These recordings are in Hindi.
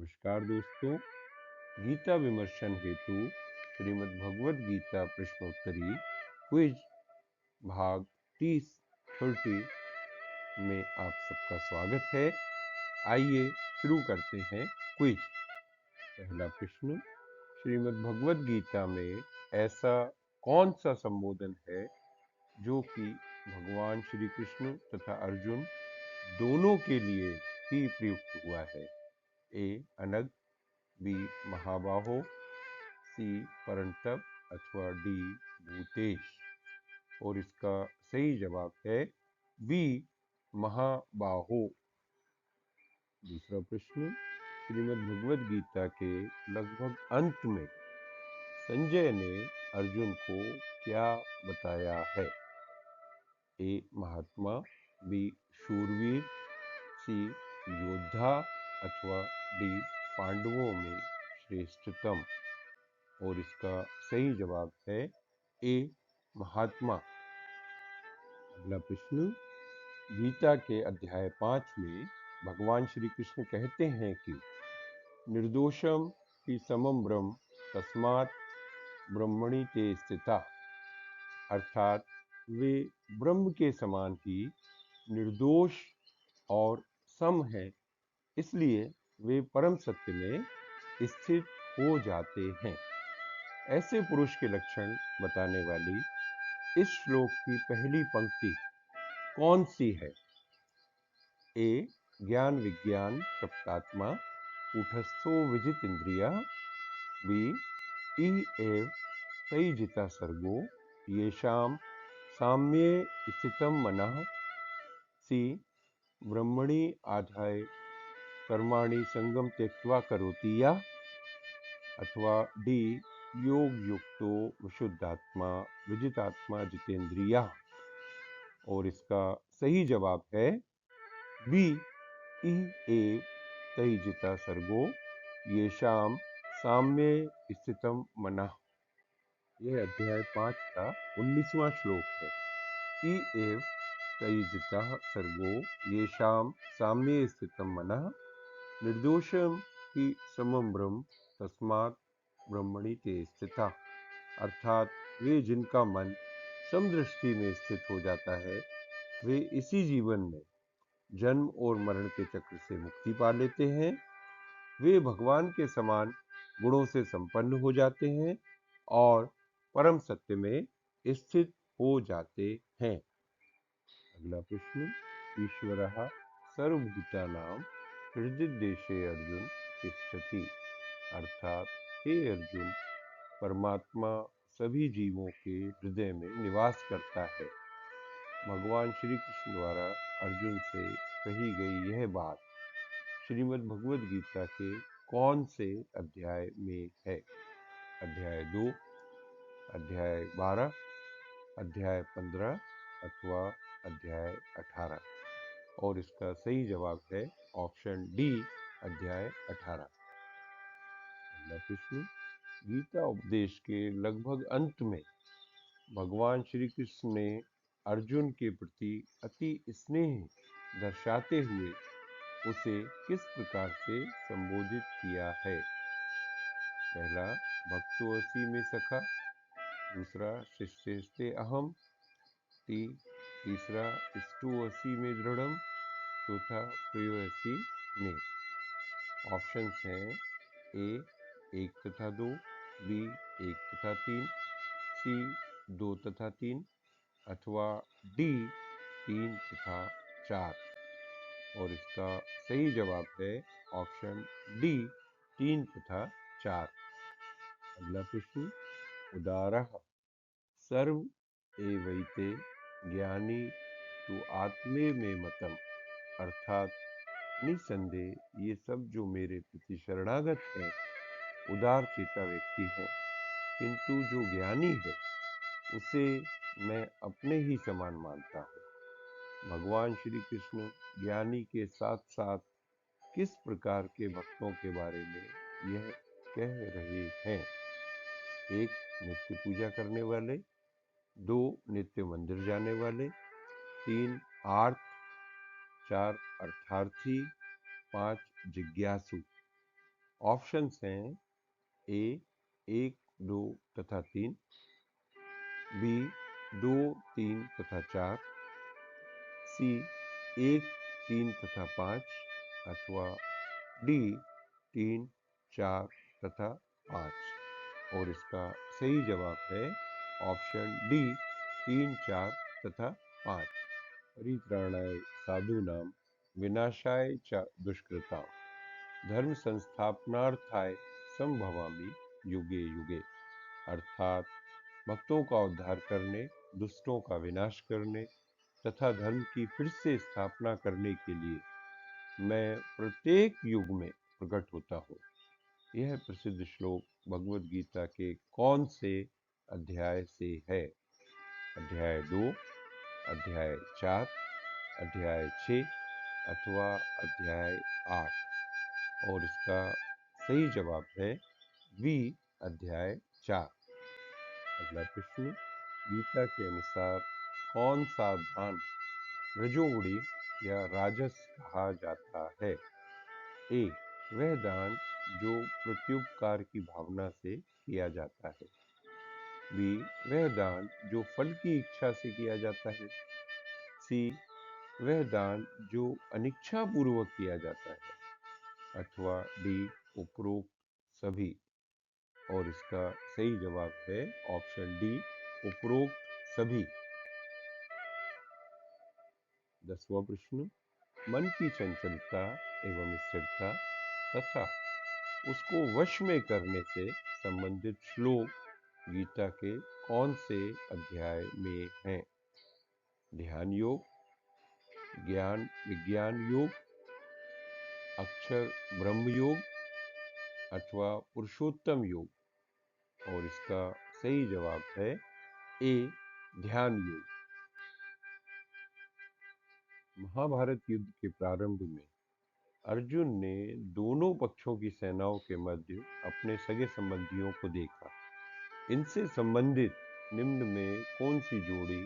नमस्कार दोस्तों। गीता विमर्शन हेतु श्रीमद् भगवद गीता प्रश्नोत्तरी क्विज भाग 30 में आप सबका स्वागत है। आइए शुरू करते हैं क्विज। पहला प्रश्न, श्रीमद् भगवद गीता में ऐसा कौन सा संबोधन है जो कि भगवान श्री कृष्ण तथा अर्जुन दोनों के लिए ही प्रयुक्त हुआ है? ए अनग, बी महाबाहो, सी परंतप अथवा डी भूतेश। और इसका सही जवाब है बी महाबाहो। दूसरा प्रश्न, श्रीमद् भगवद गीता के लगभग अंत में संजय ने अर्जुन को क्या बताया है? ए महात्मा, बी शूरवीर, सी योद्धा अथवा डी पांडवों में श्रेष्ठतम। और इसका सही जवाब है ए महात्मा। अगला प्रश्न, गीता के अध्याय 5 में भगवान श्री कृष्ण कहते हैं कि निर्दोषम ही समम ब्रह्म तस्मात् ब्रह्मणि ते स्थिता, अर्थात वे ब्रह्म के समान ही निर्दोष और सम है, इसलिए वे परम सत्य में स्थित हो जाते हैं। ऐसे पुरुष के लक्षण बताने वाली इस श्लोक की पहली पंक्ति कौन सी है? ए ज्ञान विज्ञान प्रप्तात्मा कूटस्थो विजित इंद्रिया, बी ई एव तैजिता सर्गो येषाम साम्ये स्थितम मनः, सी ब्रह्मणि आधाय कर्माणि संगम त्यक्त्वा करोति या, अथवा डी योग युक्तो विशुद्धात्मा विजितात्मा जितेंद्रिया। और इसका सही जवाब है बी ई एव तैजिता सर्गो येषाम साम्ये स्थितम मनः। यह अध्याय 5 का 19वां श्लोक है। ई एव तैजिता सर्गो येषाम साम्ये स्थितम मनः निर्दोषम ही समम ब्रह्म तस्मात् ब्रह्मणि ते स्थिता, अर्थात वे जिनका मन समदृष्टि में स्थित हो जाता है वे इसी जीवन में जन्म और मरण के चक्र से मुक्ति पा लेते हैं। वे भगवान के समान गुणों से संपन्न हो जाते हैं और परम सत्य में स्थित हो जाते हैं। अगला प्रश्न, ईश्वरः सर्वभूतानां हृदयदेशे अर्जुन तिष्ठति, अर्थात हे अर्जुन, परमात्मा सभी जीवों के हृदय में निवास करता है। भगवान श्री कृष्ण द्वारा अर्जुन से कही गई यह बात श्रीमद् भगवद गीता के कौन से अध्याय में है? अध्याय 2, अध्याय 12, अध्याय 15 अथवा अध्याय 18। और इसका सही जवाब है ऑप्शन डी, अध्याय 18। अगला प्रश्न, गीता उपदेश के लगभग अंत में भगवान श्री कृष्ण ने अर्जुन के प्रति अति स्नेह दर्शाते हुए उसे किस प्रकार से संबोधित किया है? पहला, भक्तोऽसि मे सखा, दूसरा, शिष्यस्ते अहम, तीसरा, इष्टोऽसि मे दृढ़म, चौथा, प्रियोऽसि मे। ऑप्शंस हैं ए 1 तथा 2, बी 1 तथा 3, सी 2 तथा 3, अथवा डी 3 तथा 4। और इसका सही जवाब है ऑप्शन डी 3 तथा 4। अगला प्रश्न, उदारः सर्व एवैते ज्ञानी तो आत्मे में मतम, अर्थात निसंदेह ये सब जो मेरे प्रति शरणागत है उदार चेता व्यक्ति है, किंतु जो ज्ञानी है उसे मैं अपने ही समान मानता हूँ। भगवान श्री कृष्ण ज्ञानी के साथ साथ किस प्रकार के भक्तों के बारे में यह कह रहे हैं? 1 नित्य पूजा करने वाले, 2 नित्य मंदिर जाने वाले, 3 आर्त, 4 अर्थार्थी, 5 जिज्ञासु। ऑप्शंस हैं ए 1, 2 तथा 3, बी 2, 3 तथा 4, सी 1, 3 तथा 5 अथवा डी 3, 4 तथा 5। और इसका सही जवाब है ऑप्शन डी 3, 4 तथा 5। परित्राणाय साधूनां विनाशाय च दुष्कृतां धर्म संस्थापनार्थाय संभवामि युगे युगे। अर्थात भक्तों का उद्धार करने, दुष्टों का विनाश करने तथा धर्म की फिर से स्थापना करने के लिए मैं प्रत्येक युग में प्रकट होता हूँ। यह प्रसिद्ध श्लोक भगवद गीता के कौन से अध्याय से है? अध्याय 2, अध्याय 4, अध्याय 6 अथवा अध्याय 8। और इसका सही जवाब है बी अध्याय 4। अगला प्रश्न, गीता के अनुसार कौन सा दान रजोगुणी या राजस कहा जाता है? ए वह दान जो प्रत्युपकार की भावना से किया जाता है, बी वह दान जो फल की इच्छा से किया जाता है, सी वह दान जो अनिच्छा पूर्वक किया जाता है, अथवा डी उपरोक्त सभी। और इसका सही जवाब है ऑप्शन डी उपरोक्त सभी। 10वां प्रश्न, मन की चंचलता एवं स्थिरता तथा उसको वश में करने से संबंधित श्लोक गीता के कौन से अध्याय में हैं? ध्यान योग, ज्ञान विज्ञान योग, अक्षर ब्रह्म योग अथवा पुरुषोत्तम योग। और इसका सही जवाब है ए ध्यान योग। महाभारत युद्ध के प्रारंभ में अर्जुन ने दोनों पक्षों की सेनाओं के मध्य अपने सगे संबंधियों को देखा। इनसे संबंधित निम्न में कौन सी जोड़ी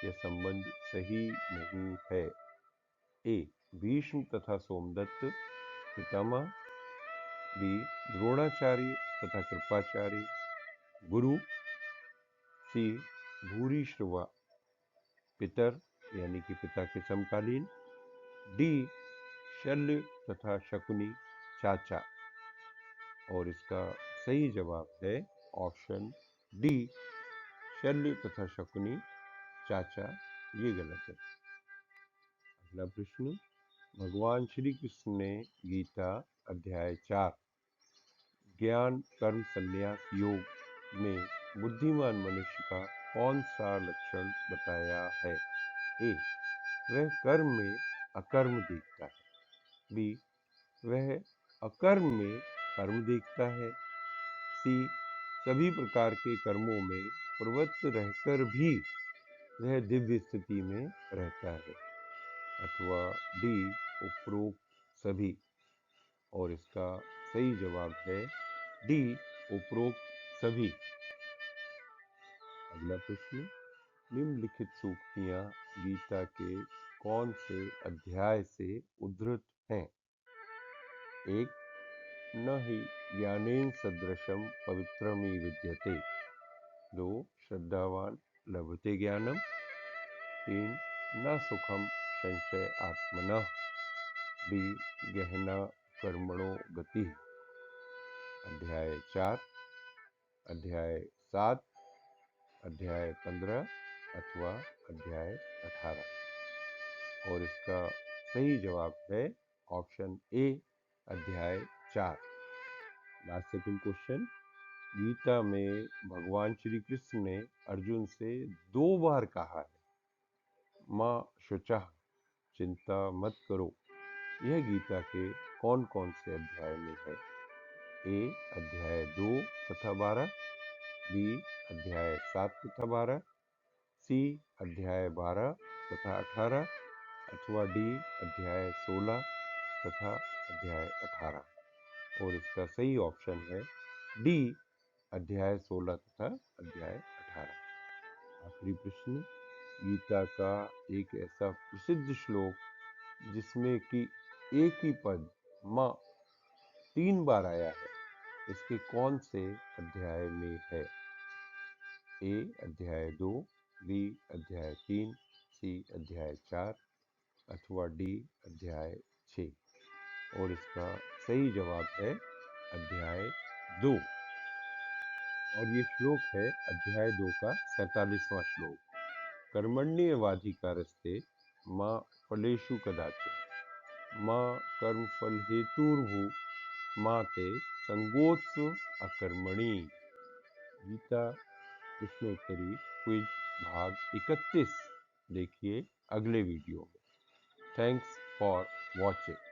या संबंध सही नहीं है? ए भीष्म तथा सोमदत्त पितामह, बी द्रोणाचार्य तथा कृपाचार्य गुरु, सी भूरिश्रवा पितर यानी कि पिता के समकालीन, डी शल्य तथा शकुनी चाचा। और इसका सही जवाब है ऑप्शन डी शल्य तथा शकुनी चाचा। ये गलत है। अगला प्रश्न, भगवान श्री कृष्ण ने गीता अध्याय 4 ज्ञान कर्म संन्यास योग में बुद्धिमान मनुष्य का कौन सा लक्षण बताया है? ए वह कर्म में अकर्म देखता है, बी वह अकर्म में कर्म देखता है, सी सभी प्रकार के कर्मों में प्रवृत्त रहकर भी वह दिव्य स्थिति में रहता है, अथवा डी उपरोक्त सभी। और इसका सही जवाब है डी उपरोक्त सभी। अगला प्रश्न, निम्नलिखित सूक्तियां गीता के कौन से अध्याय से उद्धृत हैं? एक न हि ज्ञानेन सदृशम पवित्रमी विद्यते, 2 श्रद्धावान लभते ज्ञानम, 3 न सुखम संचय आत्मनः, डी गहना कर्मणो गति। अध्याय 4, अध्याय 7, अध्याय 15 अथवा अध्याय 18। और इसका सही जवाब है ऑप्शन ए अध्याय 4। लास्ट सेकंड क्वेश्चन, गीता में भगवान श्री कृष्ण ने अर्जुन से 2 बार कहा है मां शुचः चिंता मत करो। यह गीता के कौन कौन से अध्याय में है? ए अध्याय 2 तथा 12, बी अध्याय 7 तथा 12, सी अध्याय 12 तथा 18 अथवा डी अध्याय 16 तथा अध्याय 18। और इसका सही ऑप्शन है डी अध्याय 16 तथा अध्याय 18। आखिरी प्रश्न, गीता का एक ऐसा प्रसिद्ध श्लोक जिसमें कि एक ही पद मां 3 बार आया है, इसके कौन से अध्याय में है? ए अध्याय 2, बी अध्याय 3, सी अध्याय 4 अथवा डी अध्याय 6। और इसका सही जवाब है अध्याय 2। और ये श्लोक है अध्याय 2 का 47वां श्लोक। कर्मण्येवाधिकारस्ते मां फलेषु कदाचन मां कर्मफल हेतुर्भु मां ते संगोत्सु अकर्मणि। गीता प्रश्नोत्तरी क्विज भाग 31 देखिए अगले वीडियो में। Thanks for watching.